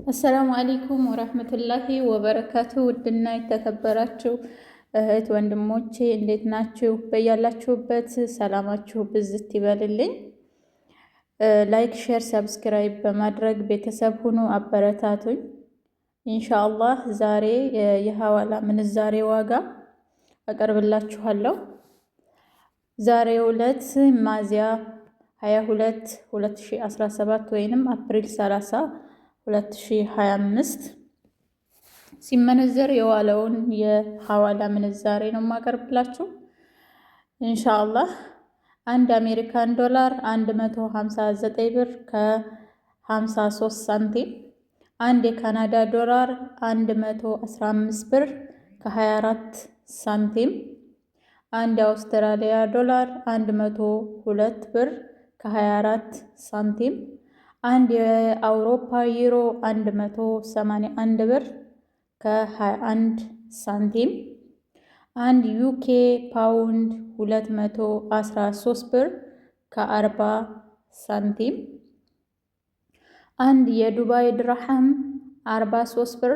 አሰላሙ አለይኩም ወራህመቱላሂ ወበረካቱ። ውድና የተከበራችሁ እህት ወንድሞቼ እንዴት ናችሁ? በያላችሁበት ሰላማችሁ ብዝት ይበልልኝ። ላይክ፣ ሼር፣ ሰብስክራይብ በማድረግ ቤተሰብ ሁኑ፣ አበረታቱኝ። ኢንሻአላህ ዛሬ የሐዋላ ምንዛሬ ዋጋ አቀርብላችኋለሁ። ዛሬው ዕለት ሚያዝያ 22 2017 ወይንም አፕሪል 30 2025 ሲመነዘር የዋለውን የሐዋላ ምንዛሬ ነው የማቀርብላችሁ ኢንሻአላህ። አንድ አሜሪካን ዶላር 159 ብር ከ53 ሳንቲም፣ አንድ የካናዳ ዶላር 115 ብር ከ24 ሳንቲም፣ አንድ የአውስትራሊያ ዶላር 102 ብር ከ24 ሳንቲም፣ አንድ የአውሮፓ ዩሮ 181 ብር ከ21 ሳንቲም፣ አንድ ዩኬ ፓውንድ 213 ብር ከ40 ሳንቲም፣ አንድ የዱባይ ድርሃም 43 ብር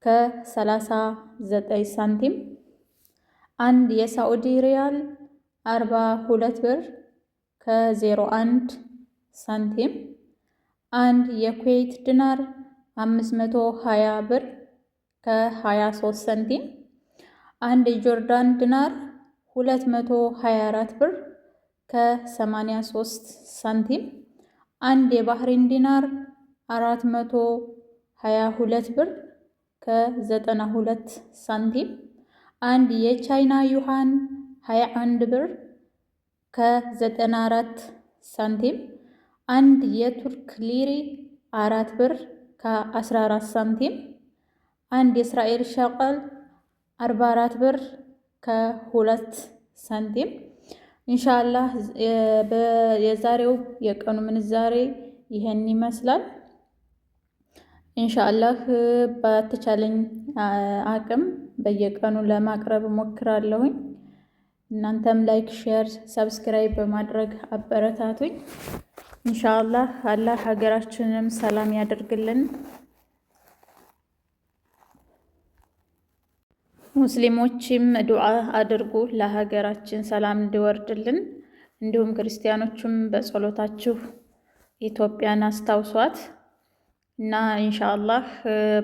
ከ39 ሳንቲም፣ አንድ የሳዑዲ ሪያል 42 ብር ከ01 ሳንቲም፣ አንድ የኩዌት ዲናር 520 ብር ከ23 ሳንቲም፣ አንድ የጆርዳን ዲናር 224 ብር ከ83 ሳንቲም፣ አንድ የባህሬን ዲናር 422 ብር ከ92 ሳንቲም፣ አንድ የቻይና ዩሃን 21 ብር ከ94 ሳንቲም፣ አንድ የቱርክ ሊሪ 4 ብር ከ14 ሳንቲም፣ አንድ የእስራኤል ሸቀል 44 ብር ከ2 ሳንቲም። ኢንሻአላህ የዛሬው የቀኑ ምንዛሬ ይሄን ይመስላል። ኢንሻአላህ በተቻለኝ አቅም በየቀኑ ለማቅረብ እሞክራለሁኝ። እናንተም ላይክ፣ ሼር፣ ሰብስክራይብ በማድረግ አበረታቱኝ። ኢንሻአላህ አላህ ሀገራችንንም ሰላም ያደርግልን። ሙስሊሞችም ዱዓ አድርጉ ለሀገራችን ሰላም እንዲወርድልን። እንዲሁም ክርስቲያኖችም በጸሎታችሁ ኢትዮጵያን አስታውሷት እና ኢንሻአላህ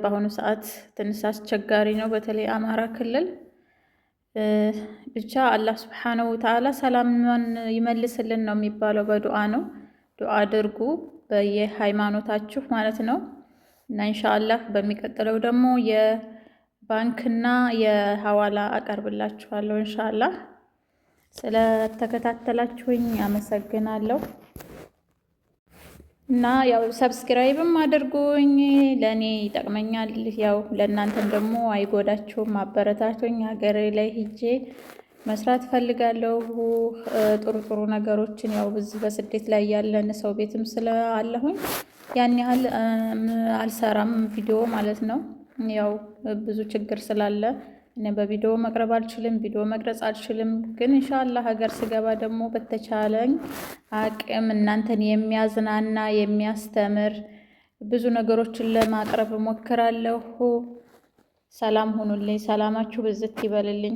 በአሁኑ ሰዓት ትንሽ አስቸጋሪ ነው፣ በተለይ አማራ ክልል። ብቻ አላህ ሱብሓነሁ ወተዓላ ሰላምን ይመልስልን ነው የሚባለው። በዱዓ ነው። ዱዓ አድርጉ በየሃይማኖታችሁ ማለት ነው። እና ኢንሻአላህ በሚቀጥለው ደግሞ የባንክና የሐዋላ አቀርብላችኋለሁ ኢንሻአላህ። ስለተከታተላችሁኝ አመሰግናለሁ። እና ያው ሰብስክራይብም አድርጉኝ፣ ለእኔ ይጠቅመኛል። ያው ለእናንተም ደግሞ አይጎዳችሁም። አበረታቱኝ። ሀገሬ ላይ ሂጄ መስራት ፈልጋለሁ። ጥሩ ጥሩ ነገሮችን ያው በዚህ በስደት ላይ ያለን ሰው ቤትም ስላለሁኝ ያን ያህል አልሰራም ቪዲዮ ማለት ነው። ያው ብዙ ችግር ስላለ እኔ በቪዲዮ መቅረብ አልችልም፣ ቪዲዮ መቅረጽ አልችልም። ግን ኢንሻአላህ ሀገር ስገባ ደግሞ በተቻለኝ አቅም እናንተን የሚያዝናና የሚያስተምር ብዙ ነገሮችን ለማቅረብ እሞክራለሁ። ሰላም ሁኑልኝ። ሰላማችሁ ብዝት ይበልልኝ።